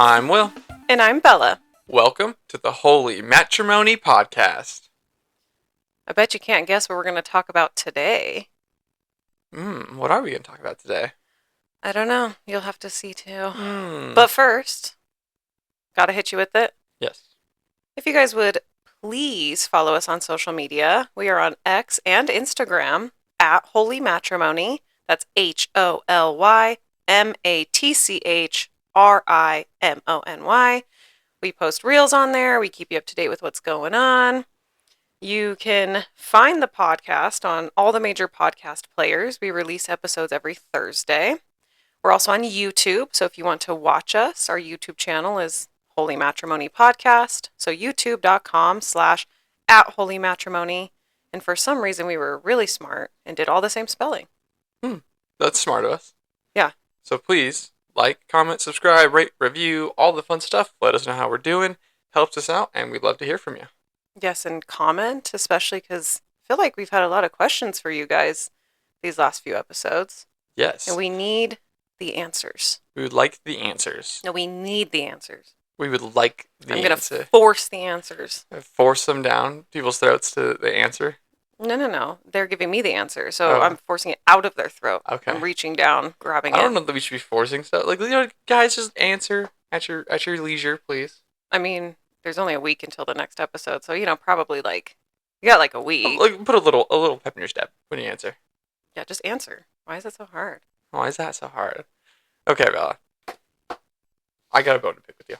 I'm Will. And I'm Bella. Welcome to the Holy Matrimony Podcast. I bet you can't guess what we're going to talk about today. What are we going to talk about today? I don't know. You'll have to see too. But first, gotta hit you with it. Yes. If you guys would please follow us on social media. We are on X and Instagram at Holy Matrimony. That's HOLYMATCHRIMONY. We post reels on there. We keep you up to date with what's going on. You can find the podcast on all the major podcast players. We release episodes every Thursday. We're also on YouTube, so if you want to watch us, our YouTube channel is Holy Matrimony Podcast. So youtube.com/@holymatrimony. And for some reason, we were really smart and did all the same spelling. That's smart of us. Yeah. So please, like, comment, subscribe, rate, review, all the fun stuff. Let us know how we're doing. Helps us out, and we'd love to hear from you. Yes, and comment, especially because I feel like we've had a lot of questions for you guys these last few episodes. Yes. And we need the answers. We would like the answers. No, we need the answers. We would like the answer. I'm going to force the answers. Force them down people's throats to the answer? No. They're giving me the answer, so I'm forcing it out of their throat. Okay. I'm reaching down, grabbing it. I don't know that we should be forcing stuff. Like, guys, just answer at your leisure, please. I mean, there's only a week until the next episode, so probably you got a week. Put a little pep in your step when you answer. Yeah, just answer. Why is that so hard? Why is that so hard? Okay, Bella. I got a bone to pick with you.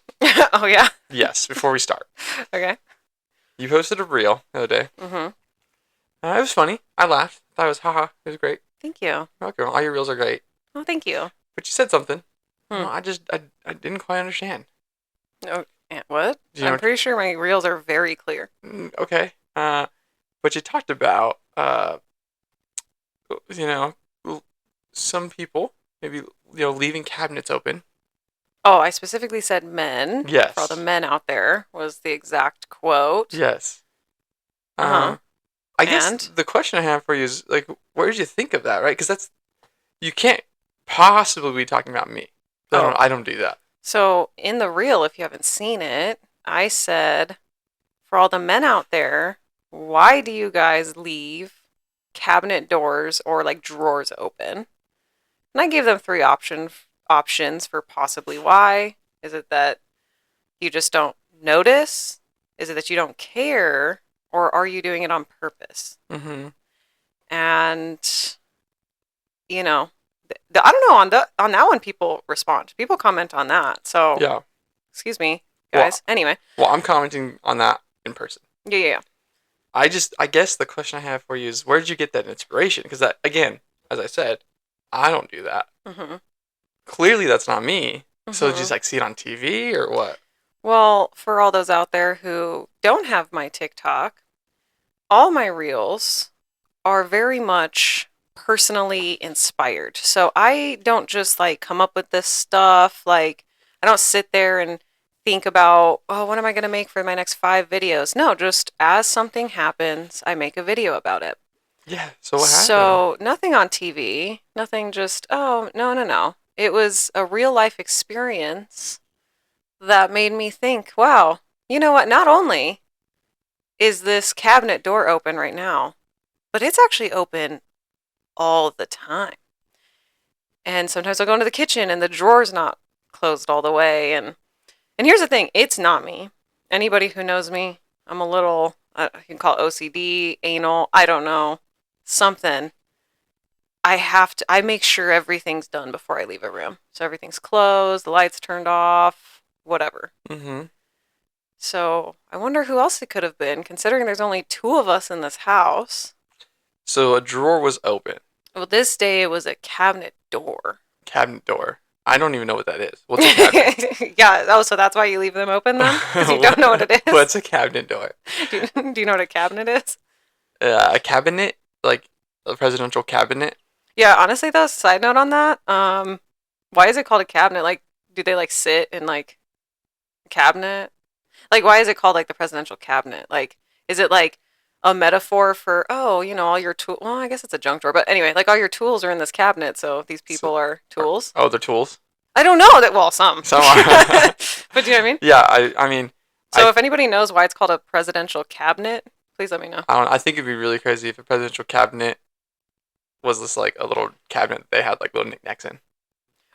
Oh, yeah? Yes, before we start. Okay. You posted a reel the other day. Mm-hmm. It was funny. I laughed. Thought it was haha. It was great. Thank you. Okay, all your reels are great. Oh, thank you. But you said something. I didn't quite understand. No, what? I'm pretty sure my reels are very clear. Okay. But you talked about, some people maybe, leaving cabinets open. Oh, I specifically said men. Yes. For all the men out there was the exact quote. Yes. Uh-huh. I guess the question I have for you is, where did you think of that, right? Because you can't possibly be talking about me. I don't do that. So in the reel, if you haven't seen it, I said, for all the men out there, why do you guys leave cabinet doors or drawers open? And I gave them three options for possibly why. Is it that you just don't notice? Is it that you don't care? Or are you doing it on purpose? Mm-hmm. And, I don't know, on that one, people respond. People comment on that. So, yeah. Excuse me, guys. Well, anyway. Well, I'm commenting on that in person. Yeah. I guess the question I have for you is, where did you get that inspiration? Because that, again, as I said, I don't do that. Mm-hmm. Clearly, that's not me. Mm-hmm. So did you just see it on TV or what? Well, for all those out there who don't have my TikTok, all my reels are very much personally inspired. So I don't just come up with this stuff. I don't sit there and think about, what am I going to make for my next 5 videos? No, just as something happens, I make a video about it. Yeah, so what happened? So nothing on TV, nothing just, no. It was a real life experience that made me think, wow, you know what? Not only is this cabinet door open right now, but it's actually open all the time. And sometimes I'll go into the kitchen and the drawer's not closed all the way. And here's the thing, it's not me. Anybody who knows me, I'm a little, you can call it OCD, anal, I don't know, something. I make sure everything's done before I leave a room. So everything's closed, the lights turned off, whatever. Mm-hmm. So I wonder who else it could have been, considering there's only 2 of us in this house. So a drawer was open. Well, this day it was a cabinet door. Cabinet door. I don't even know what that is. What's a cabinet? Yeah. Oh, so that's why you leave them open then? Because you don't know what it is? What's a cabinet door? Do you know what a cabinet is? A cabinet? Like a presidential cabinet? Yeah, honestly though, side note on that, why is it called a cabinet? Do they sit in a cabinet? Why is it called the presidential cabinet? Is it a metaphor for, all your tools? Well, I guess it's a junk drawer, but anyway, all your tools are in this cabinet, so these people are tools. Oh, they're tools? I don't know that. Well, some. Some are. But do you know what I mean? Yeah, I mean, So if anybody knows why it's called a presidential cabinet, please let me know. I don't. I think it'd be really crazy if a presidential cabinet was just like a little cabinet that they had like little knickknacks in.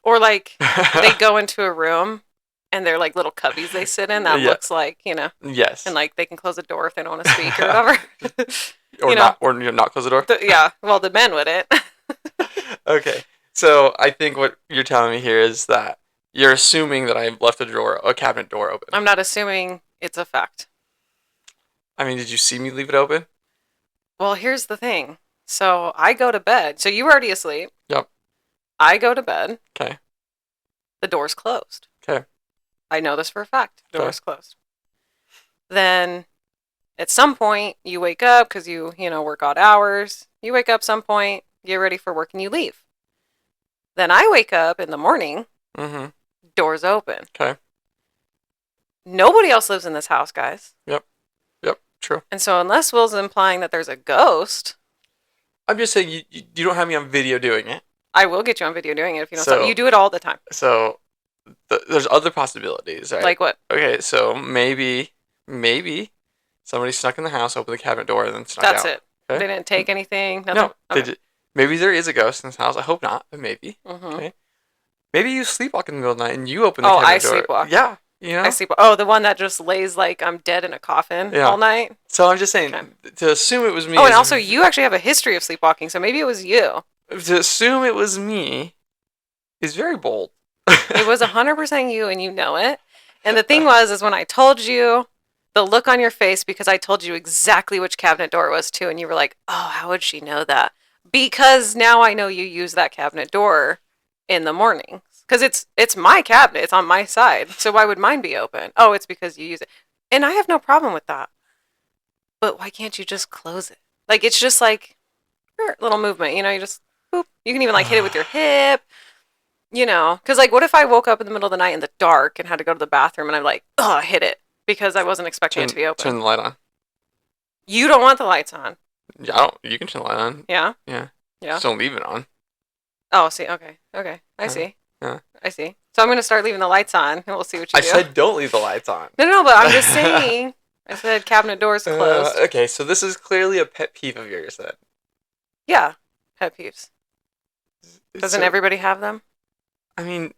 Or like they go into a room and they're like little cubbies they sit in that Yeah. looks like, you know, Yes. and like they can close the door if they don't want to speak or whatever. Or you know, not, or not close the door. yeah. Well, the men wouldn't. Okay. So I think what you're telling me here is that you're assuming that I left a cabinet door open. I'm not assuming it's a fact. I mean, did you see me leave it open? Well, here's the thing. So I go to bed. So you were already asleep. Yep. I go to bed. Okay. The door's closed. Okay. I know this for a fact. The Okay. door's closed. Then at some point you wake up because you work odd hours. You wake up some point, get ready for work, and you leave. Then I wake up in the morning. Mm-hmm. Door's open. Okay. Nobody else lives in this house, guys. Yep. True. And so unless Will's implying that there's a ghost, I'm just saying you don't have me on video doing it. I will get you on video doing it if you don't So- stop. You do it all the time. So there's other possibilities, right? Like what? Okay, so maybe somebody snuck in the house, opened the cabinet door, and then snuck That's out. it. Okay. They didn't take anything. Nothing. No, they did. Maybe there is a ghost in this house. I hope not, but maybe. Mm-hmm. Okay. Maybe you sleepwalk in the middle of the night and you open the Oh, cabinet door. I sleepwalk. Yeah, you know. I sleep. Oh, the one that just lays like I'm dead in a coffin Yeah. all night. So I'm just saying Okay. to assume it was me. Oh, and is- also you actually have a history of sleepwalking, so maybe it was you. to assume it was me is very bold. It was 100% you, and you know it. And the thing is when I told you, the look on your face, because I told you exactly which cabinet door it was too, and you were like, "Oh, how would she know that?" Because now I know you use that cabinet door in the mornings. Because it's my cabinet, it's on my side. So why would mine be open? Oh, it's because you use it, and I have no problem with that. But why can't you just close it? Like it's just like little movement, you know. You just boop. You can even like hit it with your hip. You know, because like, what if I woke up in the middle of the night in the dark and had to go to the bathroom and I'm like, oh, I hit it because I wasn't expecting it to be open. Turn the light on. You don't want the lights on. Yeah, I don't. You can turn the light on. Yeah? Yeah. Yeah. Just don't leave it on. Oh, see. Okay. I see. Yeah. I see. So I'm going to start leaving the lights on and we'll see what you I do. said don't leave the lights on. No, but I'm just saying. I said cabinet doors closed. Okay, so this is clearly a pet peeve of yours then. Yeah. Pet peeves. Doesn't So- everybody have them? I mean,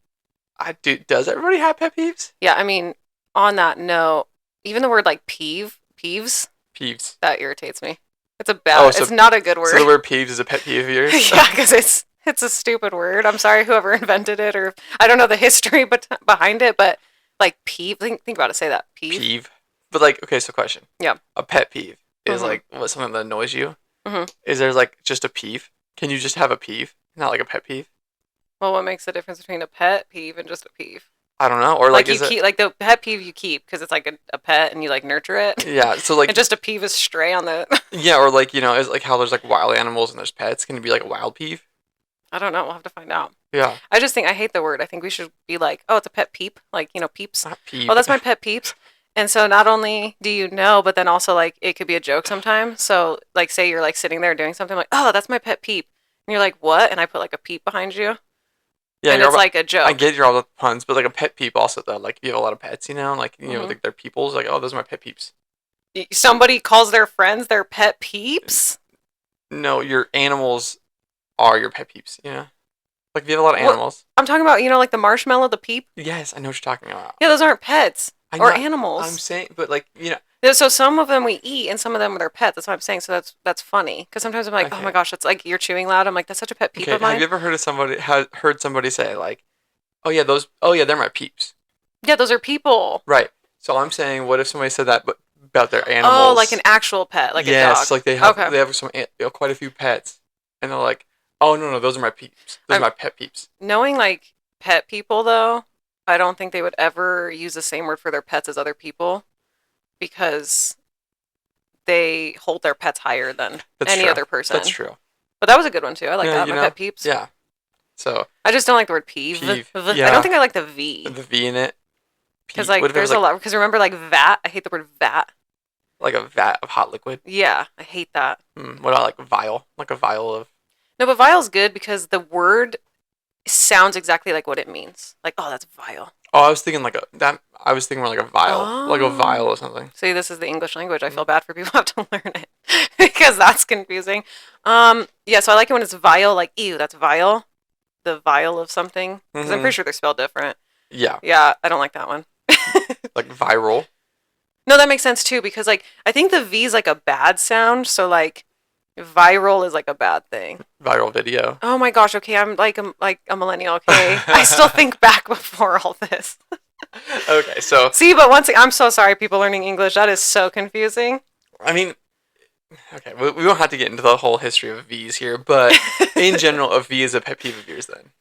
does everybody have pet peeves? Yeah. I mean, on that note, even the word like peeves, Peeves. that irritates me. It's a bad, Oh, so- it's not a good word. So the word peeves is a pet peeve of yours? Yeah, because it's a stupid word. I'm sorry, whoever invented it, or I don't know the history behind it, but like peeve. Think about it. Say that Peeve. But like, okay, so question. Yeah. A pet peeve is Mhm. like something that annoys you. Mhm. Is there like just a peeve? Can you just have a peeve, not like a pet peeve? Well, what makes the difference between a pet peeve and just a peeve? I don't know. Or Like like, you keep like the pet peeve you keep because it's like a pet and you like nurture it. yeah. So like, And just a peeve is stray on the. yeah, or like it's like how there's like wild animals and there's pets. Can it be like a wild peeve? I don't know. We'll have to find out. Yeah. I just think I hate the word. I think we should be like, oh, it's a pet peep, like peeps. Not peeve. Oh, that's my pet peeps. And so not only do you know, but then also like it could be a joke sometimes. So like say you're like sitting there doing something like, oh, that's my pet peep. And you're like, what? And I put like a peep behind you. Yeah, And you're it's like a joke. I get you're all the puns, but like a pet peep also though. Like you have a lot of pets, like Mhm. like they're peoples. Like, oh, those are my pet peeps. Somebody calls their friends their pet peeps? No, your animals are your pet peeps. Like if you have a lot of What? animals. I'm talking about, like the marshmallow, the peep? Yes, I know what you're talking about. Yeah, those aren't pets I or know- animals. I'm saying, but like Yeah, so some of them we eat and some of them are their pets. That's what I'm saying. So that's funny. Because sometimes I'm like, oh Okay. my gosh, it's like you're chewing loud. I'm like, that's such a pet peep okay, of mine. have you ever heard somebody say like, oh yeah, they're my peeps. Yeah, those are people. Right. So I'm saying, what if somebody said that but about their animals? Oh, like an actual pet, like a yes, dog. like they have Okay. quite a few pets, and they're like, oh no, those are my peeps. Those are my pet peeps. Knowing like pet people though, I don't think they would ever use the same word for their pets as other people because they hold their pets higher than That's any true. other person. That's true. But that was a good one too. I like Yeah, that. you My know, pet peeps. Yeah. So I just don't like the word peeve. Peeve, I yeah. don't think I like the V. the V in it. Because What like if it was, there's a lot. Because remember like vat. I hate the word vat. like a vat of hot liquid. Yeah, I hate that. What about like vial? Like a vial of. No, but vial's good because the word sounds exactly like what it means. Like, oh, that's vile. Oh, I was thinking like I was thinking more like a vial, like a vial Oh. or something. See, this is the English language. I Mm. feel bad for people who have to learn it because that's confusing. Yeah, so I like it when it's vile, like, ew, that's vile. The vial of something. Because I'm Mm-hmm. pretty sure they're spelled different. Yeah, Yeah, I don't like that one. like viral. No, that makes sense too because like I think the V is like a bad sound, so like viral is like a bad thing. Viral video. Oh my gosh, okay, I'm like a millennial, okay? I still think back before all this. Okay, so See, but once I'm so sorry people learning English. That is so confusing. I mean, okay, we don't have to get into the whole history of V's here, but in general, a V is a pet peeve of yours then.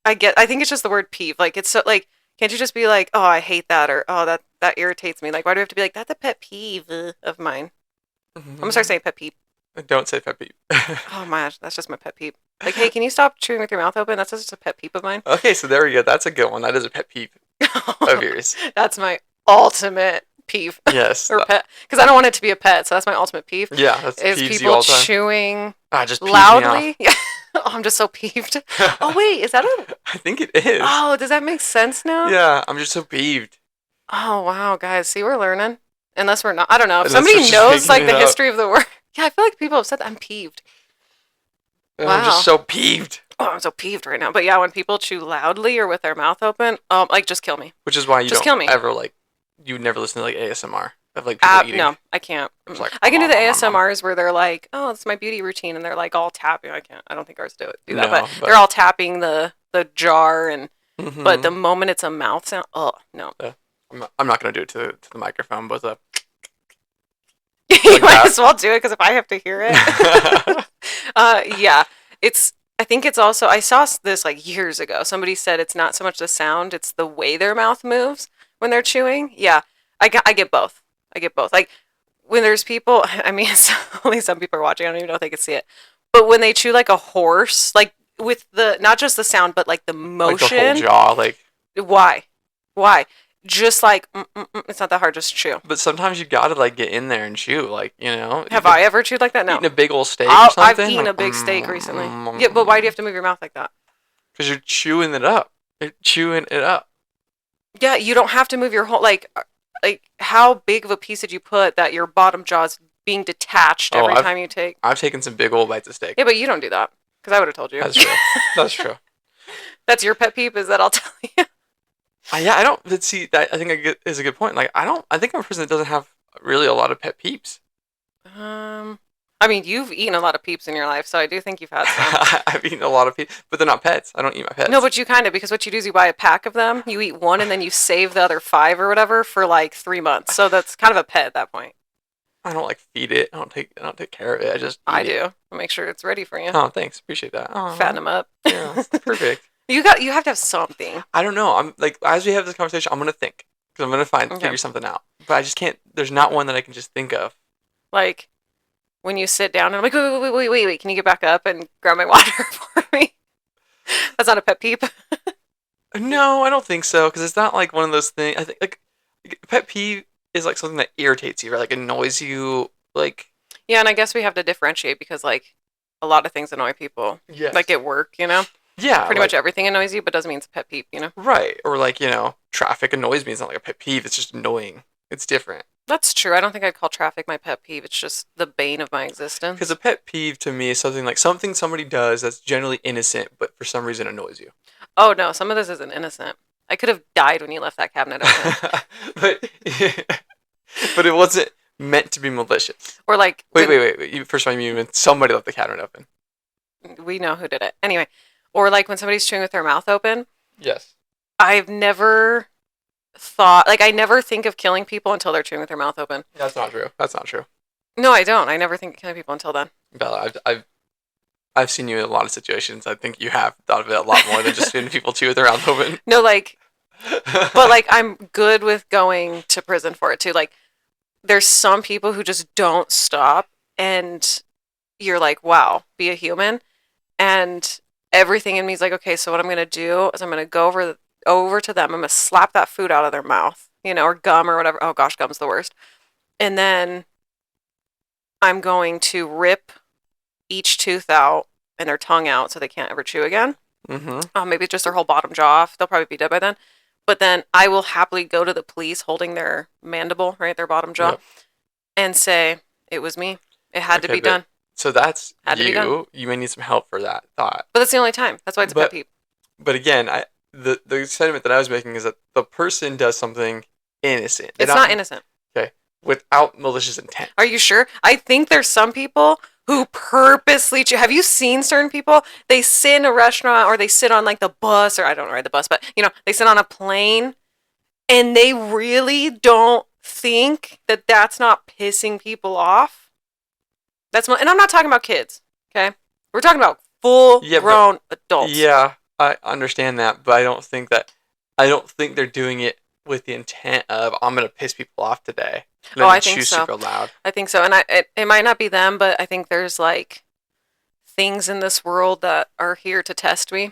I think it's just the word peeve. Like it's so like can't you just be like, "Oh, I hate that," or "Oh, that irritates me." Like why do we have to be like that's a pet peeve of mine? I'm gonna start saying pet peeve. Don't say pet peeve. Oh my gosh, that's just my pet peeve. Like, hey, can you stop chewing with your mouth open? That's just a pet peeve of mine. Okay, so there we go. That's a good one. That is a pet peeve of yours. That's my ultimate peeve. Yes. Or pet, because I don't want it to be a pet. So that's my ultimate peeve. Yeah, that's Is peeves you people all the time. chewing Just peeves me off. loudly? Yeah. Oh, I'm just so peeved. Oh wait, is that a? I think it is. Oh, does that make sense now? Yeah, I'm just so peeved. Oh wow, guys, see we're learning. Unless we're not. I don't know. If Unless we're somebody just knows like making the it up. history of the word. Yeah, I feel like people have said that. I'm peeved. I'm Wow. just so peeved. Oh, I'm so peeved right now. But yeah, when people chew loudly or with their mouth open, like just kill me. Which is why you Just kill me. don't ever like, you would never listen to like ASMR of like people eating. No, I can't. It's like, I can do the nom, nom, nom, nom. ASMRs where they're like, "Oh, it's my beauty routine," and they're like all tapping. I can't. I don't think ours do that. No, But but- they're all tapping the jar, and Mhm. but the moment it's a mouth sound, oh no. I'm not gonna do it to the microphone, but You Like might that. as well do it because if I have to hear it, yeah, it's. I think it's also. I saw this like years ago. Somebody said it's not so much the sound; it's the way their mouth moves when they're chewing. Yeah, I get both. I get both. Like when there's people. I mean, it's only some people are watching. I don't even know if they can see it. But when they chew like a horse, like with the not just the sound, but like the motion. like the whole jaw, like. Why? Why? Just like it's not that hard. Just chew. But sometimes you gotta like get in there and chew, like Have I ever chewed like that? No. eating a big old steak or I've something? eaten like, a big steak recently. Yeah, but why do you have to move your mouth like that? Because you're chewing it up. You're chewing it up. Yeah, you don't have to move your whole like how big of a piece did you put that your bottom jaw's being detached every time you take? I've taken some big old bites of steak. Yeah, but you don't do that because I would have told you. That's true. That's true. That's your pet peeve is that I'll tell you. Yeah, I don't. But see, that I think is a good point. Like, I don't. I think I'm a person that doesn't have really a lot of pet peeps. I mean, you've eaten a lot of peeps in your life, so I do think you've had some. I've eaten a lot of peeps, but they're not pets. I don't eat my pets. No, but you kind of because what you do is you buy a pack of them, you eat one, and then you save the other 5 or whatever for like 3 months. So that's kind of a pet at that point. I don't like feed it. I don't take care of it. I just. I eat do. it. I'll make sure it's ready for you. Oh, thanks. Appreciate that. Oh, Fatten them up. Yeah, perfect. You have to have something. I don't know. I'm like, as we have this conversation, I'm gonna think because I'm gonna figure something out. But I just can't. There's not one that I can just think of. Like when you sit down and I'm like, wait, can you get back up and grab my water for me? That's not a pet peeve. No, I don't think so because it's not like one of those things. I think like pet peeve is like something that irritates you, right? Like annoys you, like. Yeah, and I guess we have to differentiate because like a lot of things annoy people. Yes. Like at work, you know. Yeah. Pretty much everything annoys you, but doesn't mean it's a pet peeve, you know. Right, or like traffic annoys me. It's not like a pet peeve. It's just annoying. It's different. That's true. I don't think I'd call traffic my pet peeve. It's just the bane of my existence. Because a pet peeve to me is something somebody does that's generally innocent, but for some reason annoys you. Oh no, some of this isn't innocent. I could have died when you left that cabinet open. but it wasn't meant to be malicious. Or like Wait. First of all, you mean somebody left the cabinet open. we know who did it. Anyway, or like when somebody's chewing with their mouth open. Yes. I've never thought I never think of killing people until they're chewing with their mouth open. That's not true. That's not true. No, I don't. I never think of killing people until then. Bella, I've seen you in a lot of situations. I think you have thought of it a lot more than just seeing people chew with their mouth open. No, but like I'm good with going to prison for it too. Like there's some people who just don't stop and you're like, wow, be a human. And everything in me is like, okay, so what I'm gonna do is I'm gonna go over to them. I'm gonna slap that food out of their mouth, or gum or whatever. Oh gosh, gum's the worst. And then I'm going to rip each tooth out and their tongue out so they can't ever chew again. Mm-hmm. Maybe just their whole bottom jaw off. They'll probably be dead by then. But then I will happily go to the police holding their mandible, right, their bottom jaw, Yep. and say, it was me. It had to Okay, be but done. so that's Had to be done. you. You may need some help for that thought. But that's the only time. That's why it's a pet But peeve. but again, the sentiment that I was making is that the person does something innocent. They're It's not innocent. okay without malicious intent. Are you sure? I think there's some people who purposely have you seen certain people? They sit in a restaurant or they sit on like the bus, or I don't ride the bus, but they sit on a plane and they really don't think that that's not pissing people off. And I'm not talking about kids, okay? We're talking about full Yeah, grown adults. yeah, I understand that, but I don't think they're doing it with the intent of I'm gonna piss people off today. Oh, I think Chew so. super loud. I think so. And it might not be them, but I think there's like things in this world that are here to test me.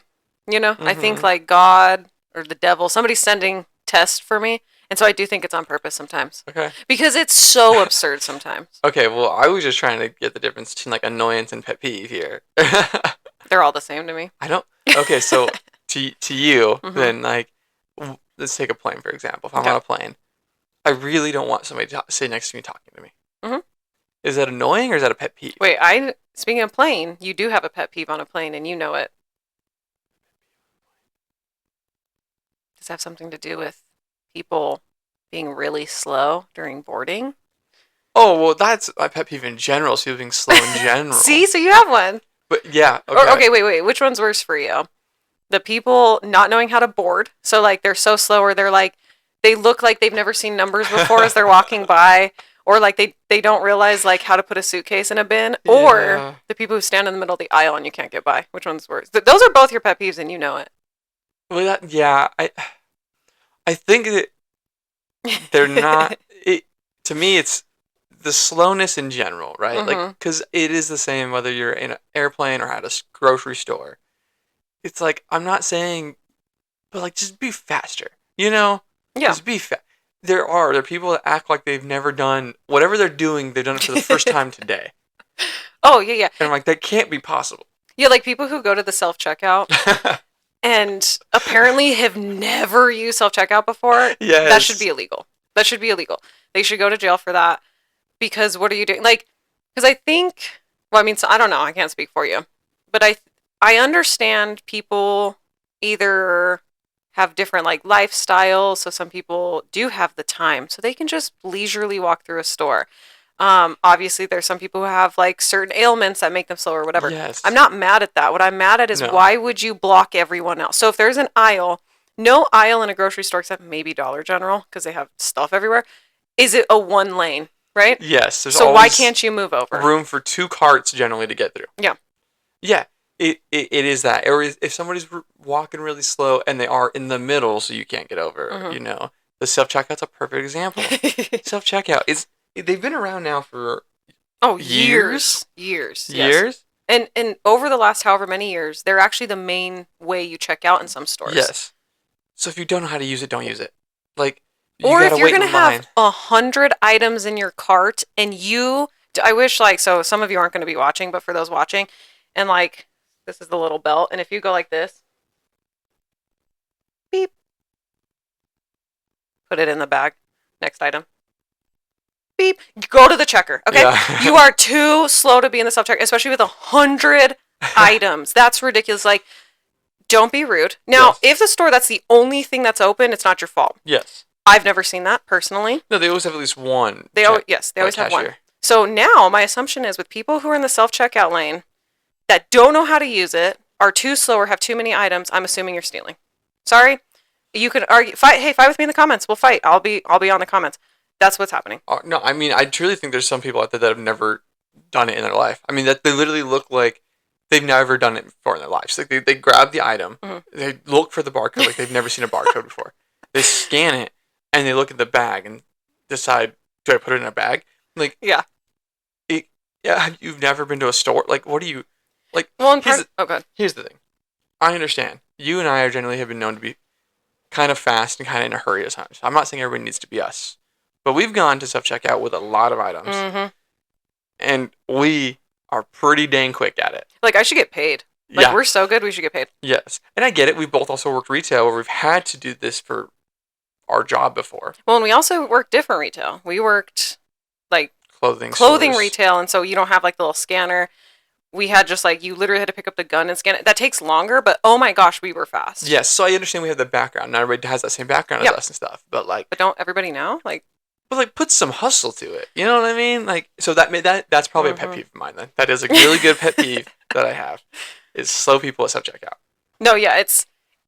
I think like God or the devil, somebody's sending tests for me. And so I do think it's on purpose sometimes. Okay. Because it's so absurd sometimes. Okay, well, I was just trying to get the difference between like annoyance and pet peeve here. They're all the same to me. I don't. Okay, so to you, Mhm. then like, let's take a plane for example. If I'm Okay. on a plane, I really don't want somebody to sit next to me talking to me. Mhm. Is that annoying or is that a pet peeve? Wait, speaking of plane, you do have a pet peeve on a plane and you know it. Does it have something to do with people being really slow during boarding? Oh well, that's my pet peeve in general. So being slow in general. See, so you have one. But yeah. Okay. Or, okay, wait. Which one's worse for you? The people not knowing how to board. So like they're so slow, or they look like they've never seen numbers before as they're walking by, or like they don't realize like how to put a suitcase in a bin, or Yeah. the people who stand in the middle of the aisle and you can't get by. Which one's worse? Those are both your pet peeves and you know it. Well, yeah. I think that they're not. To me, it's the slowness in general, right? Like, Mhm. because it is the same whether you're in an airplane or at a grocery store. It's like I'm not saying, but like just be faster. Yeah. Just be fast. There are people that act like they've never done whatever they're doing. They've done it for the first time today, Oh, yeah. and I'm like that can't be possible. Yeah, like people who go to the self-checkout and apparently have never used self-checkout before. Yes. That should be illegal. That should be illegal. They should go to jail for that. Because what are you doing? Like, because I think, well, I mean, so I don't know. I can't speak for you, but I understand people either have different like lifestyles. So some people do have the time, so they can just leisurely walk through a store. Obviously, there's some people who have like certain ailments that make them slow or whatever. Yes. I'm not mad at that. What I'm mad at is No. why would you block everyone else? So if there's an aisle, no aisle in a grocery store except maybe Dollar General because they have stuff everywhere. Is it a one lane? Right? Yes. There's So why always can't you move over? room for two carts generally to get through. Yeah. Yeah. It is that. Or if somebody's walking really slow and they are in the middle, so you can't get over. Mhm. The self checkout's a perfect example. Self checkout is. They've been around now for Oh, years. Years. Years. Yes. And over the last however many years, they're actually the main way you check out in some stores. Yes. So if you don't know how to use it, don't use it. Like, Or if gotta you're wait in gonna have line. 100 items in your cart and I wish like so some of you aren't gonna be watching, but for those watching, and like this is the little belt, and if you go like this, beep, put it in the bag. Next item. Beep. Go to the checker. Okay. Yeah. You are too slow to be in the self checker, especially with 100 items. That's ridiculous. Like, don't be rude. Now, Yes. if the store that's the only thing that's open, it's not your fault. Yes. I've never seen that personally. No, they always have at least one. They always have one. cashier. So now my assumption is with people who are in the self checkout lane that don't know how to use it, are too slow, or have too many items, I'm assuming you're stealing. Sorry. You can argue. Fight. Hey, fight with me in the comments. We'll fight. I'll be on the comments. That's what's happening. No, I mean, I truly think there's some people out there that have never done it in their life. I mean, that they literally look like they've never done it before in their lives. Like they grab the item, they look for the barcode like they've never seen a barcode before. They scan it and they look at the bag and decide, do I put it in a bag? Like, Yeah. You've never been to a store. Like, what do you like? Well, in here's, part, good. here's the thing. I understand. You and I are generally have been known to be kind of fast and kind of in a hurry at times. I'm not saying everybody needs to be us, but we've gone to self checkout with a lot of items, Mm-hmm. and we are pretty dang quick at it. Like I should get paid. Like, Yeah. we're so good, we should get paid. Yes. And I get it. We both also worked retail where we've had to do this for our job before. Well, and we also worked different retail. We worked like Clothing stores. retail, and so you don't have like the little scanner. We had just like, you literally had to pick up the gun and scan it. That takes longer, but oh my gosh, we were fast. Yes. So I understand we have the background. Not everybody has that same background as us and stuff. But like, But don't everybody know? Like, put some hustle to it. You know what I mean? Like, so that's probably a pet peeve of mine. Then that is a really good pet peeve that I have is slow people at self checkout. no, yeah,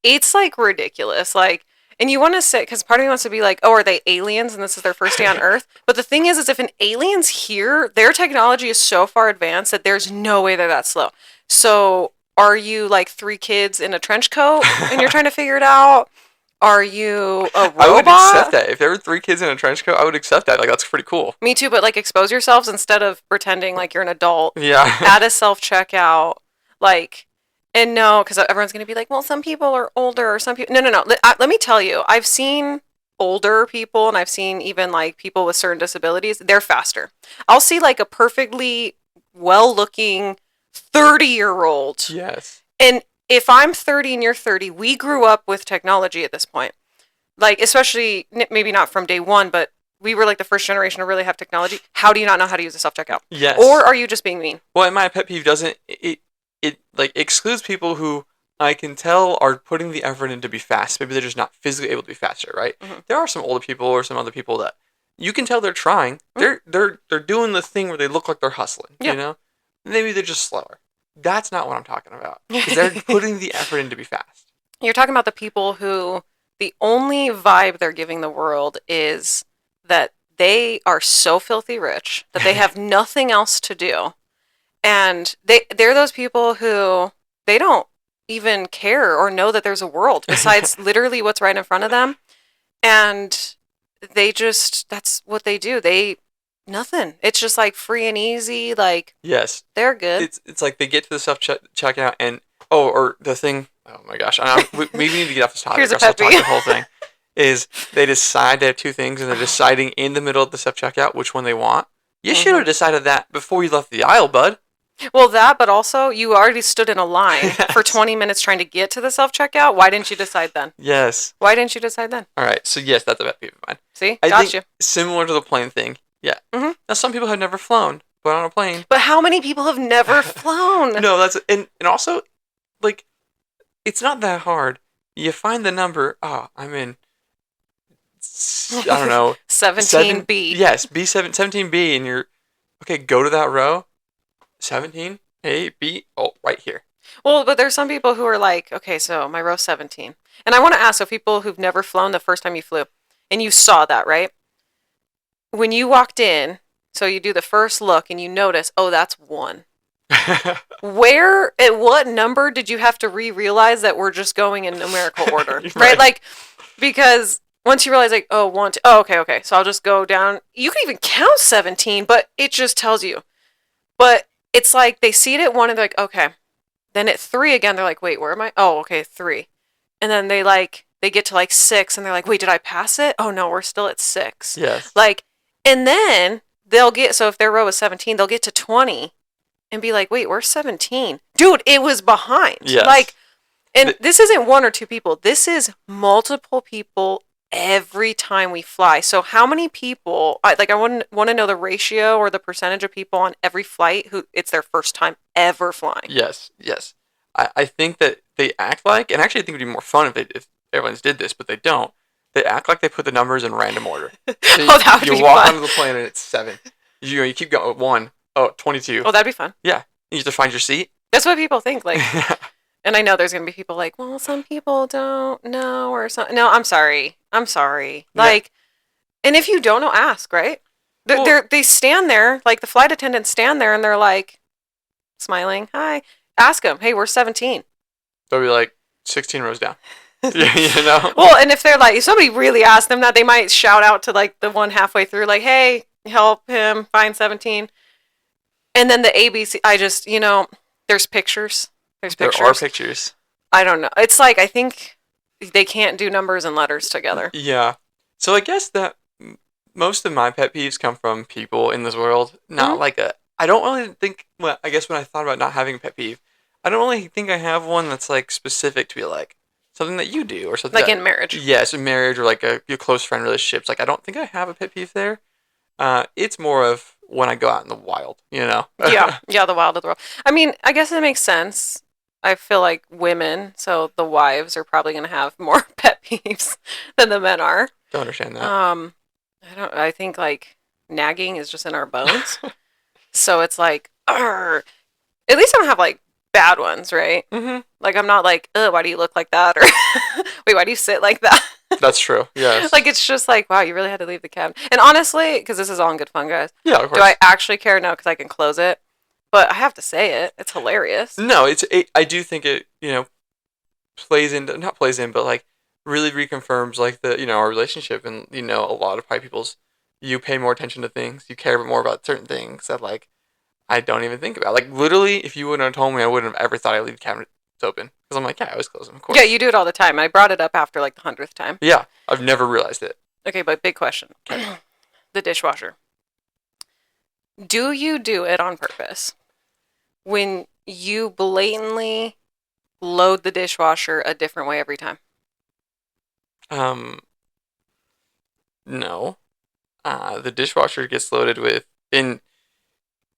it's like ridiculous. Like, and you want to say, because part of me wants to be like, oh, are they aliens and this is their first day on Earth? But the thing is if an alien's here, their technology is so far advanced that there's no way they're that slow. So are you like 3 kids in a trench coat and you're trying to figure it out? Are you a robot? I would accept that. If there were 3 kids in a trench coat, I would accept that. Like, that's pretty cool. Me too, but like expose yourselves instead of pretending like you're an adult. Yeah. Add a self checkout. Like, and no, because everyone's going to be like, well, some people are older or some people. No. Let me tell you, I've seen older people and I've seen even like people with certain disabilities. They're faster. I'll see like a perfectly well looking 30-year-old. Yes. And if I'm 30 and you're 30, we grew up with technology at this point. Like, especially, maybe not from day one, but we were like the first generation to really have technology. How do you not know how to use a self-checkout? Yes. Or are you just being mean? Well, and my pet peeve doesn't, it like excludes people who I can tell are putting the effort in to be fast. Maybe they're just not physically able to be faster, right? Mm-hmm. There are some older people or some other people that you can tell they're trying. Mm-hmm. They're doing the thing where they look like they're hustling, you know? Maybe they're just slower. That's not what I'm talking about. Because they're putting the effort in to be fast. You're talking about the people who the only vibe they're giving the world is that they are so filthy rich that they have nothing else to do. And they're those people who they don't even care or know that there's a world besides literally what's right in front of them. And they just, that's what they do. Nothing. It's just like free and easy. Like, yes, they're good. It's like they get to the self checkout and or the thing. Oh my gosh, we need to get off this topic. Here's a pet peeve. The whole thing is they decide they have 2 things and they're deciding in the middle of the self checkout which one they want. You should have decided that before you left the aisle, bud. Well, that, but also you already stood in a line for 20 minutes trying to get to the self checkout. Why didn't you decide then? Yes. Why didn't you decide then? All right. So yes, that's a pet peeve of mine. See, I think similar to the plane thing. Yeah. Mm-hmm. Now some people have never flown, but on a plane. But how many people have never flown? No, that's and also, like, it's not that hard. You find the number. Oh, I'm in. I don't know. 17B. Yes, 17B, and you're okay. Go to that row. 17 A B. Oh, right here. Well, but there's some people who are like, okay, so my row's 17, and I want to ask, so people who've never flown the first time you flew, and you saw that, right? When you walked in, so you do the first look and you notice, oh, that's 1. Where, at what number did you have to realize that we're just going in numerical order, right? Like, because once you realize, like, oh, 1, 2, oh, okay, so I'll just go down. You can even count 17, but it just tells you. But it's like they see it at 1 and they're like, okay. Then at 3 again, they're like, wait, where am I? Oh, okay, 3. And then they get to like 6 and they're like, wait, did I pass it? Oh no, we're still at 6. Yes. Like, and then they'll get, so if their row is 17, they'll get to 20 and be like, wait, where's 17? Dude, it was behind. Yes. Like, and this isn't 1 or 2 people. This is multiple people every time we fly. So how many people, I want to know the ratio or the percentage of people on every flight who it's their first time ever flying. Yes. I think that they act like, and actually I think it would be more fun if everyone's did this, but they don't. They act like they put the numbers in random order. So that would be fun. You walk onto the plane and it's 7. You keep going, 1, 22. Oh, that'd be fun. Yeah. You have to find your seat. That's what people think. Like, and I know there's going to be people like, well, some people don't know or something. No, I'm sorry. Like, and if you don't know, ask, right? They stand there, like the flight attendants stand there and they're like, smiling, hi. Ask them, hey, we're 17. They'll be like, 16 rows down. You know? Well, and if they're like, if somebody really asked them that, they might shout out to like the one halfway through, like, hey, help him find 17. And then the ABC, there's pictures. There are pictures. I don't know. It's like, I think they can't do numbers and letters together. Yeah. So I guess that most of my pet peeves come from people in this world. Not like I don't really think, well, I guess when I thought about not having a pet peeve, I don't really think I have one that's like specific to be like something that you do or something Like that in marriage. yes, in marriage or like your close friend relationships. Like I don't think I have a pet peeve there. It's more of when I go out in the wild, you know. Yeah, yeah, the wild of the world. I mean, I guess it makes sense. I feel like women, so the wives are probably going to have more pet peeves than the men are. Don't understand that. Um, I think like nagging is just in our bones. So it's like, "Arr." At least I don't have like bad ones, right? hmm Like I'm not like, "Ugh, why do you look like that?" Or wait, why do you sit like that? That's true. Like Yes. it's just like, wow, you really had to leave the cabin. And honestly, because this is all in good fun, guys. Yeah, of Do I course. actually care? No, because I can close it. But I have to say it. It's hilarious. No, I do think it, plays into not plays in, but like really reconfirms like the our relationship and a lot of white people's you pay more attention to things, you care more about certain things that like I don't even think about. Like literally, if you wouldn't have told me, I wouldn't have ever thought I'd leave the cabinets open because I'm like, yeah, I always close them, of Yeah, course. you do it all the time. I brought it up after like the 100th time. Yeah, I've never realized it. Okay, but big question. Okay. The dishwasher. Do you do it on purpose? When you blatantly load the dishwasher a different way every time? Um, no. The dishwasher gets loaded with in.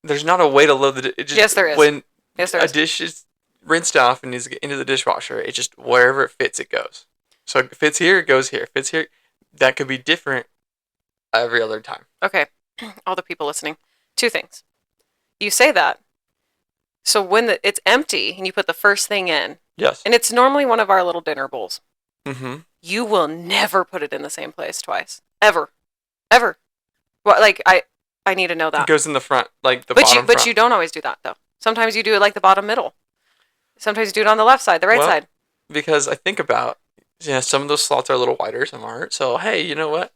There's not a way to load it just Yes, there is. when Yes, there a is. dish is rinsed off and is into the dishwasher. It just wherever it fits, it goes. So if it fits here, it goes here. If it fits here, that could be different every other time. Okay, all the people listening. Two things. You say that. So when it's empty and you put the first thing in, Yes. and it's normally one of our little dinner bowls, Mm-hmm. you will never put it in the same place twice. Ever. Ever. Well, like I need to know It that. goes in the front, like the But you bottom but front. you don't always do that though. Sometimes you do it like the bottom middle. Sometimes you do it on the left side, the right Well, side. because I think about, some of those slots are a little wider, some aren't. So hey, you know what?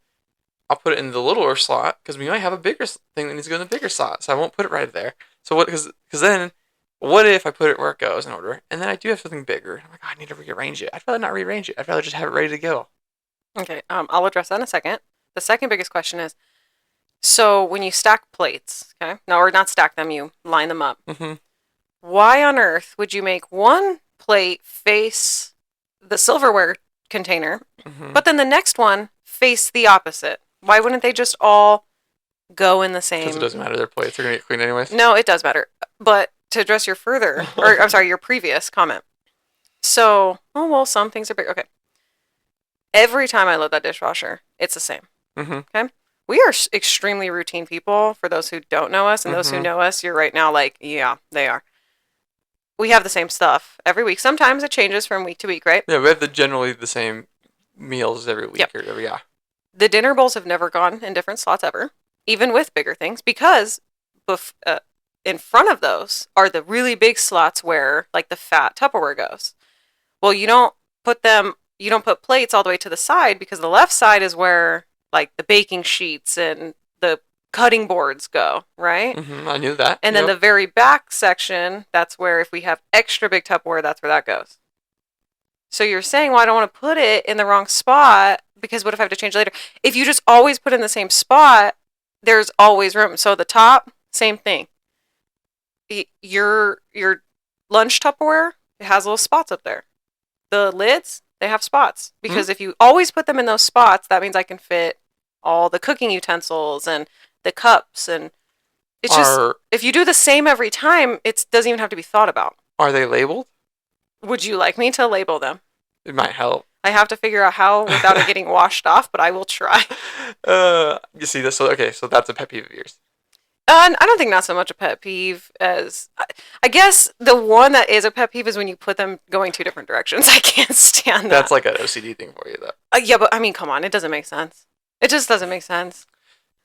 I'll put it in the littler slot because we might have a bigger thing that needs to go in the bigger slot. So I won't put it right there. So what? Because then, what if I put it where it goes in order, and then I do have something bigger? I'm like, oh, I need to rearrange it. I'd rather not rearrange it. I'd rather just have it ready to go. Okay, I'll address that in a second. The second biggest question is, so when you stack plates, okay? No, or not stack them, you line them up. Mm-hmm. Why on earth would you make one plate face the silverware container, Mm-hmm. but then the next one face the opposite? Why wouldn't they just all go in the Because it same? doesn't matter. Their plates are gonna get clean anyways. No, it does matter. But to address your further, or I'm sorry, your previous comment. So, oh well, some things are big. Okay. Every time I load that dishwasher, it's the same. Mm-hmm. Okay. We are extremely routine people. For those who don't know us and those who Mm-hmm. know us, you're right now like, yeah, they are. We have the same stuff every week. Sometimes it changes from week to week, right? Yeah, we have generally the same meals every week. Yep. Or every, yeah. The dinner bowls have never gone in different slots ever, even with bigger things, because in front of those are the really big slots where like the fat Tupperware goes. Well, you don't put plates all the way to the side because the left side is where like the baking sheets and the cutting boards go, right? Mm-hmm. I knew that. And then Yep. the very back section, that's where if we have extra big Tupperware, that's where that goes. So you're saying, well, I don't want to put it in the wrong spot because what if I have to change it later? If you just always put it in the same spot, there's always room. So the top, same thing. Your lunch Tupperware, it has little spots up there. The lids, they have spots because if you always put them in those spots, that means I can fit all the cooking utensils and the cups, and it's just if you do the same every time, it doesn't even have to be thought about. Are they labeled? Would you like me to label them? It might help. I have to figure out how without it getting washed off, but I will try. You see this? So okay, so that's a pet peeve of yours. And I don't think not so much a pet peeve as I guess the one that is a pet peeve is when you put them going two different directions. I can't stand that. That's like an OCD thing for you, though. Yeah, but I mean, come on, it doesn't make sense. It just doesn't make sense.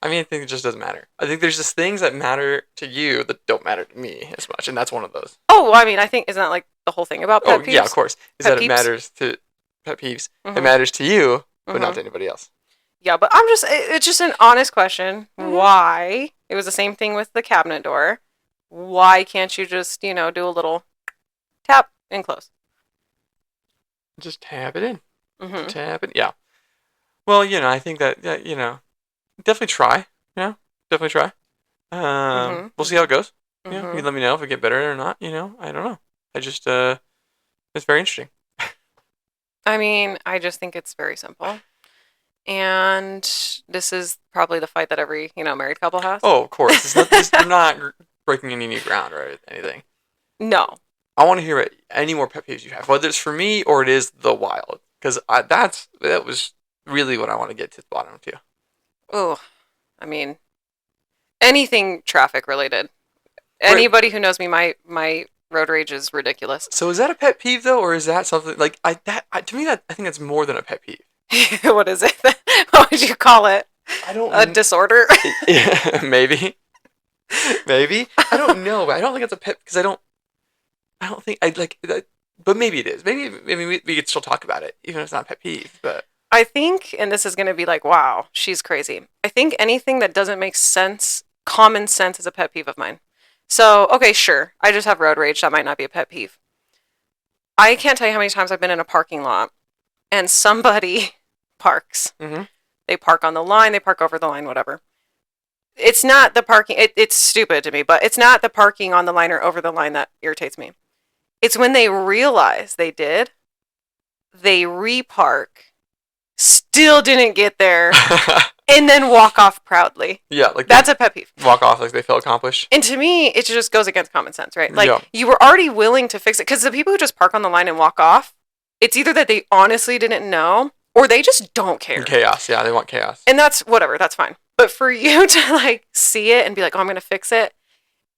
I mean, I think it just doesn't matter. I think there's just things that matter to you that don't matter to me as much, and that's one of those. Oh, well, I mean, I think isn't that like the whole thing about pet peeves? Yeah, of course. Is Pet that it peeves? matters to pet peeves. Mhm. It matters to you, but not Mhm. to anybody else. Yeah, but it's just an honest question. Why? It was the same thing with the cabinet door. Why can't you just, do a little tap and close? Just tap it in. Mm-hmm. Tap it. Yeah. Well, I think that, definitely try. Yeah, definitely try. We'll see how it goes. You Mm-hmm. let me know if it get better or not. I don't know. I just it's very interesting. I mean, I just think it's very simple. And this is probably the fight that every, married couple has. Oh, of course. We're not breaking any new ground or anything. No. I want to hear any more pet peeves you have, whether it's for me or it is the wild, because that was really what I want to get to the bottom of too. Oh, I mean, anything traffic related. Right. Anybody who knows me, my road rage is ridiculous. So is that a pet peeve though, or is that something like to me that I think that's more than a pet peeve. What is it? What would you call it? I don't. A disorder? Yeah, maybe. Maybe. I don't know. But I don't think it's a pet because I don't think I like that. But maybe it is. Maybe we could still talk about it, even if it's not a pet peeve. But I think, and this is going to be like, wow, she's crazy. I think anything that doesn't make sense, common sense, is a pet peeve of mine. So, okay, sure. I just have road rage. That might not be a pet peeve. I can't tell you how many times I've been in a parking lot and somebody parks. Mm-hmm. They park on the line, they park over the line, whatever. It's not the parking, it's stupid to me, but it's not the parking on the line or over the line that irritates me. It's when they realize they did, they repark, still didn't get there, and then walk off proudly. Yeah, like that's a pet peeve. Walk off like they feel accomplished. And to me, it just goes against common sense, right? Like, yeah. You were already willing to fix it, because the people who just park on the line and walk off, it's either that they honestly didn't know, or they just don't care. Chaos, yeah, they want chaos. And that's whatever, that's fine. But for you to like see it and be like, oh, I'm gonna fix it,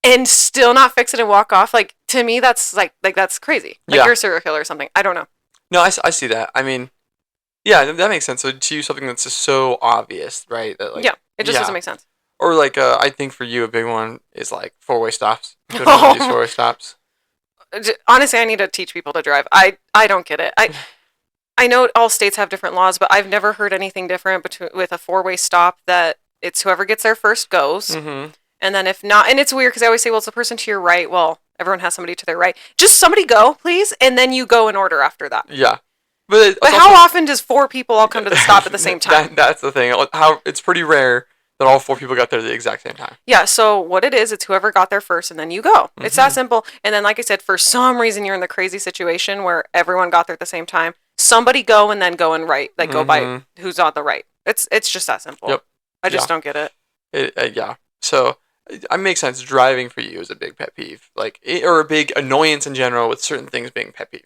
and still not fix it and walk off, like, to me, that's like that's crazy. Like, you're a serial killer or something. I don't know. No, I see that. I mean, yeah, that makes sense. So to you, something that's just so obvious, right? That like, yeah, it just doesn't make sense. Or like, I think for you, a big one is like four-way stops. Four-way stops. Honestly, I need to teach people to drive. I don't get it. I know all states have different laws, but I've never heard anything different with a four-way stop that it's whoever gets there first goes. Mm-hmm. And then if not, and it's weird because I always say, well, it's the person to your right. Well, everyone has somebody to their right. Just somebody go, please, and then you go in order after that. Yeah. But how often does four people all come to the stop at the same time? That's the thing. It's pretty rare that all four people got there at the exact same time. Yeah, so what it is, it's whoever got there first and then you go. Mm-hmm. It's that simple. And then, like I said, for some reason you're in the crazy situation where everyone got there at the same time. Somebody go and then go and right. Like, go by who's on the right. It's just that simple. Yep. I just don't get it. Yeah. So it makes sense. Driving for you is a big pet peeve, or a big annoyance in general with certain things being pet peeve.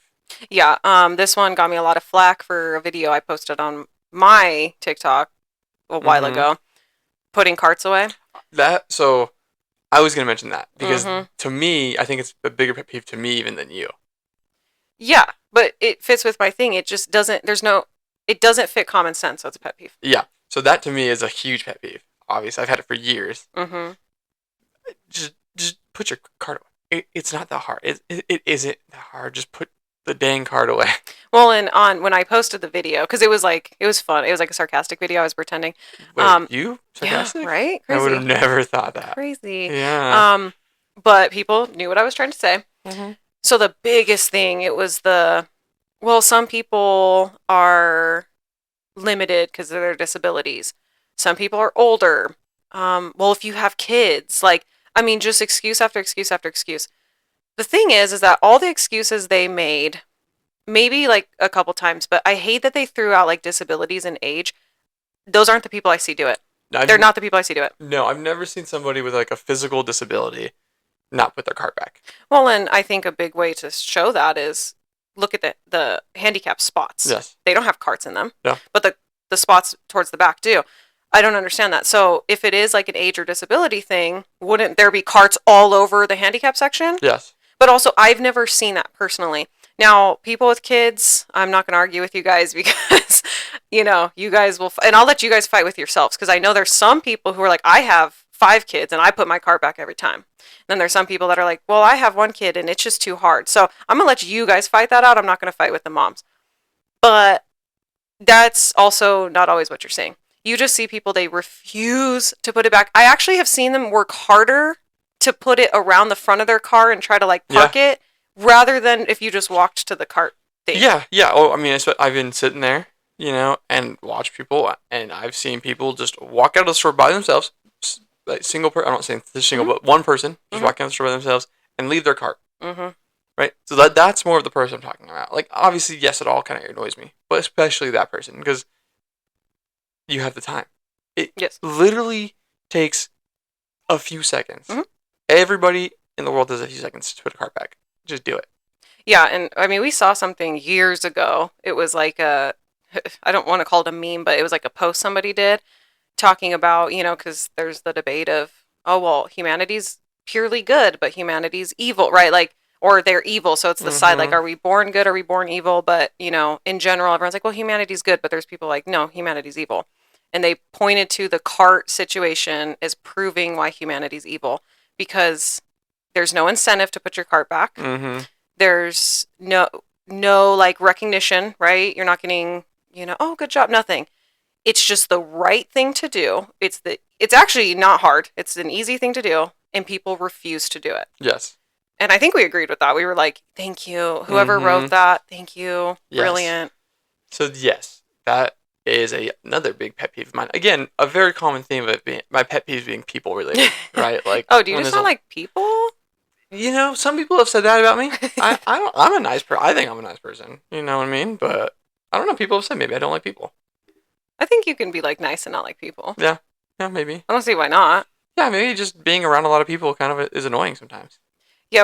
Yeah. This one got me a lot of flack for a video I posted on my TikTok a while ago. Putting carts away. So I was going to mention that because to me, I think it's a bigger pet peeve to me even than you. Yeah, but it fits with my thing. It just doesn't, it doesn't fit common sense, so it's a pet peeve. Yeah. So that to me is a huge pet peeve. Obviously, I've had it for years. Mm-hmm. Just put your cart away. It's not that hard. It isn't that hard. Just put the dang cart away. Well, and when I posted the video, because it was fun. It was like a sarcastic video. I was pretending. Wait, you sarcastic? Yeah, right? Crazy. I would have never thought that. Crazy. Yeah. But people knew what I was trying to say. Mm-hmm. So the biggest thing, it was some people are limited because of their disabilities. Some people are older. If you have kids, just excuse after excuse after excuse. The thing is that all the excuses they made, maybe like a couple times, but I hate that they threw out like disabilities and age. Those aren't the people I see do it. They're not the people I see do it. No, I've never seen somebody with like a physical disability not put their cart back. Well, and I think a big way to show that is look at the handicap spots. Yes. They don't have carts in them. No. But the spots towards the back do. I don't understand that. So if it is like an age or disability thing, wouldn't there be carts all over the handicap section? Yes. But also, I've never seen that personally. Now, people with kids, I'm not going to argue with you guys because, you guys will, and I'll let you guys fight with yourselves because I know there's some people who are like, I have 5 kids and I put my cart back every time. Then there's some people that are like, well, I have 1 kid and it's just too hard. So I'm going to let you guys fight that out. I'm not going to fight with the moms. But that's also not always what you're saying. You just see people, they refuse to put it back. I actually have seen them work harder to put it around the front of their car and try to park it rather than if you just walked to the cart thing. Yeah. Oh, I mean, I've been sitting there, and watch people, and I've seen people just walk out of the store by themselves, like single person. I'm not saying this single, but one person just walking out of the store by themselves and leave their cart. Mm-hmm. right? So that's more of the person I'm talking about. Like, obviously, yes, it all kind of annoys me, but especially that person because you have the time. It Yes. literally takes a few seconds. Mhm. Everybody in the world does a few seconds to put a cart back. Just do it. Yeah, and I mean, we saw something years ago. It was like a, I don't want to call it a meme, but it was like a post somebody did talking about, because there's the debate of, oh, well, humanity's purely good, but humanity's evil, right? Like, or they're evil. So it's the side, like, Mm-hmm. are we born good? Are we born evil? But, in general, everyone's like, well, humanity's good, but there's people like, no, humanity's evil. And they pointed to the cart situation as proving why humanity's evil because there's no incentive to put your cart back. Mm-hmm. There's no like recognition, right? You're not getting, oh, good job, nothing. It's just the right thing to do. It's actually not hard. It's an easy thing to do, and people refuse to do it. Yes. And I think we agreed with that. We were like, "Thank you, whoever Mm-hmm. wrote that. Thank you, Yes. brilliant." So yes, that is another big pet peeve of mine. Again, a very common theme of it being my pet peeves being people related, right? Like, Oh, do you when just there's not like people? some people have said that about me. I don't. I'm a nice person. I think I'm a nice person. You know what I mean? But I don't know. People have said maybe I don't like people. I think you can be like nice and not like people. Yeah. Yeah. Maybe. I don't see why not. Yeah. Maybe just being around a lot of people kind of is annoying sometimes. Yeah,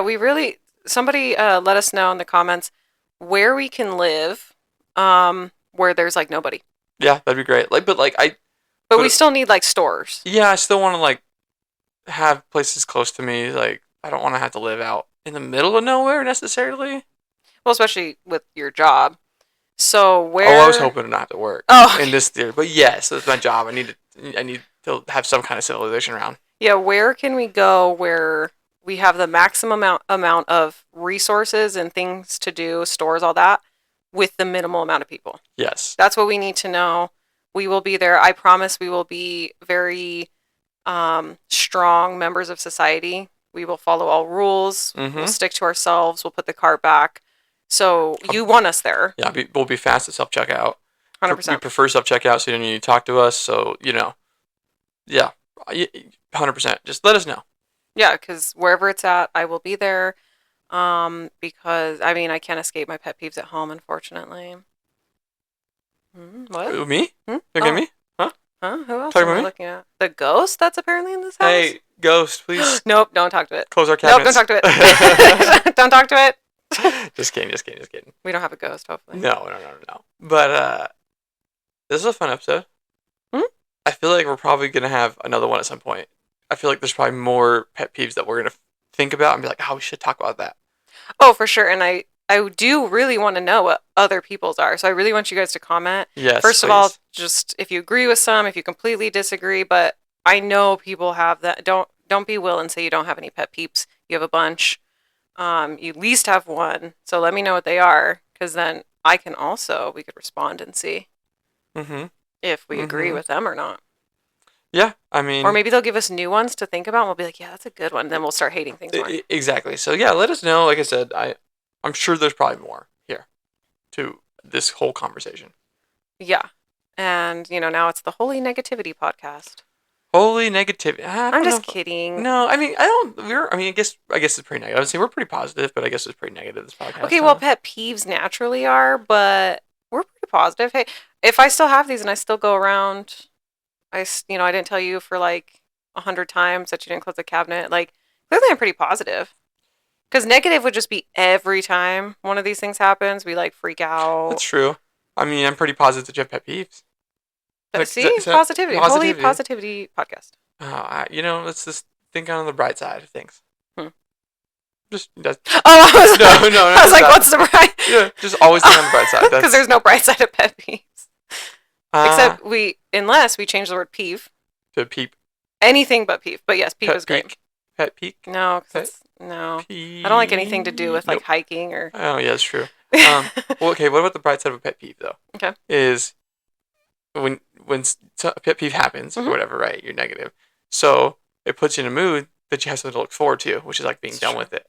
somebody let us know in the comments where we can live, where there's like nobody. Yeah, that'd be great. Like, but like But we but still need like stores. yeah, I still want to like have places close to me. Like, I don't want to have to live out in the middle of nowhere necessarily. Well, especially with your job. So Oh, I was where? hoping to not have to work Oh, in okay. this theater, but yes, that's my job. I need to have some kind of civilization around. Yeah, where can we go where we have the maximum amount of resources and things to do, stores, all that, with the minimal amount of people? Yes. That's what we need to know. We will be there. I promise we will be very strong members of society. We will follow all rules. We'll Mm-hmm. stick to ourselves. We'll put the cart back. So you want us there, Yeah, we'll be fast at self checkout. We 100%. prefer self checkout, so you don't need to talk to us. So yeah, 100%. Just let us know. Yeah, because wherever it's at, I will be there. Because I mean, I can't escape my pet peeves at home, unfortunately. What? Me? Hmm? Look at Oh, me? Huh? huh? Who else Talking am I about me? looking at? The ghost that's apparently in this house? Hey, ghost, please Nope, don't talk to it. close our Nope, don't cabinets. talk to it. Don't talk to it. Just kidding. Just kidding. Just kidding. We don't have a ghost, hopefully. No. But this is a fun episode. Hmm? I feel like we're probably gonna have another one at some point. I feel like there's probably more pet peeves that we're gonna think about and be like, oh, we should talk about that. Oh, for sure. And I do really want to know what other people's are. So I really want you guys to comment. Yes. First of all, please. just if you agree with some, if you completely disagree, but I know people have that. Don't be Will and say you don't have any pet peeps. You have a bunch. You at least have one. So let me know what they are, because then we could respond and see Mm-hmm. if we agree Mm-hmm. with them or not. Yeah, I mean, Or maybe they'll give us new ones to think about and we'll be like, yeah, that's a good one. Then we'll start hating things more. exactly. So yeah, let us know. Like I said, I'm sure there's probably more here to this whole conversation. Yeah. And, now it's the Holy Negativity podcast. Holy negativity. I'm just kidding. No, I mean, I don't. I mean, I guess it's pretty negative. I would say we're pretty positive, but I guess it's pretty negative. This podcast. Okay, well, pet peeves naturally are, but we're pretty positive. Hey, if I still have these and I still go around, I didn't tell you for like 100 times that you didn't close the cabinet. Like, clearly I'm pretty positive. Because negative would just be every time one of these things happens, we like freak out. That's true. I mean, I'm pretty positive that you have pet peeves. Like, See, positivity. Holy positivity podcast. Let's just think on the bright side of things. Hmm. Just Oh, I was like, that. what's the bright? Yeah, just always think on the bright side. Because there's no bright side of pet peeves. Except Uh, unless we change the word peeve. to peep. Anything but peeve. But yes, peeve Pet is great. peek. Pet peek. No, no. I don't like anything to do with like hiking or. Oh yeah, that's true. Well, okay. What about the bright side of a pet peeve though? Okay. Is when a pet peeve happens or whatever, right? You're negative, so it puts you in a mood that you have something to look forward to, which is like being done with it.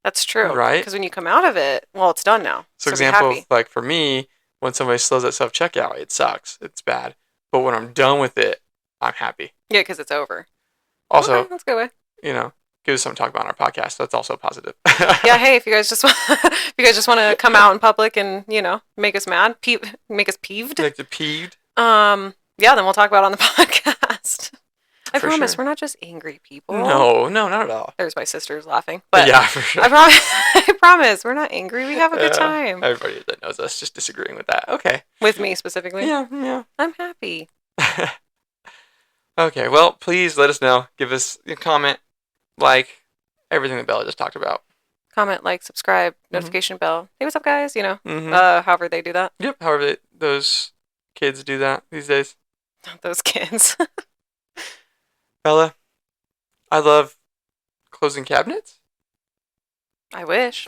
That's true, right? Because when you come out of it, well, it's done now. So example, like for me, when somebody slows at self checkout, it sucks. It's bad. But when I'm done with it, I'm happy. Yeah, because it's over. Also, okay, that's a good way. give us something to talk about on our podcast. That's also positive. Yeah, hey, if you guys just want to come out in public and make us mad, make us peeved, Like the peeved. Yeah, then we'll talk about it on the podcast. I For promise sure. we're not just angry people. No, not at all. There's my sisters laughing, but yeah, for sure. I promise we're not angry. We have a good time. Everybody that knows us just disagreeing with that. Okay. With me specifically. Yeah. I'm happy. Okay, well, please let us know. Give us a comment, like everything that Bella just talked about. Comment, like, subscribe, notification bell. Hey, what's up, guys? Mm-hmm. However they do that. Yep. However those kids do that these days. Those kids. Bella, I love closing cabinets. I wish.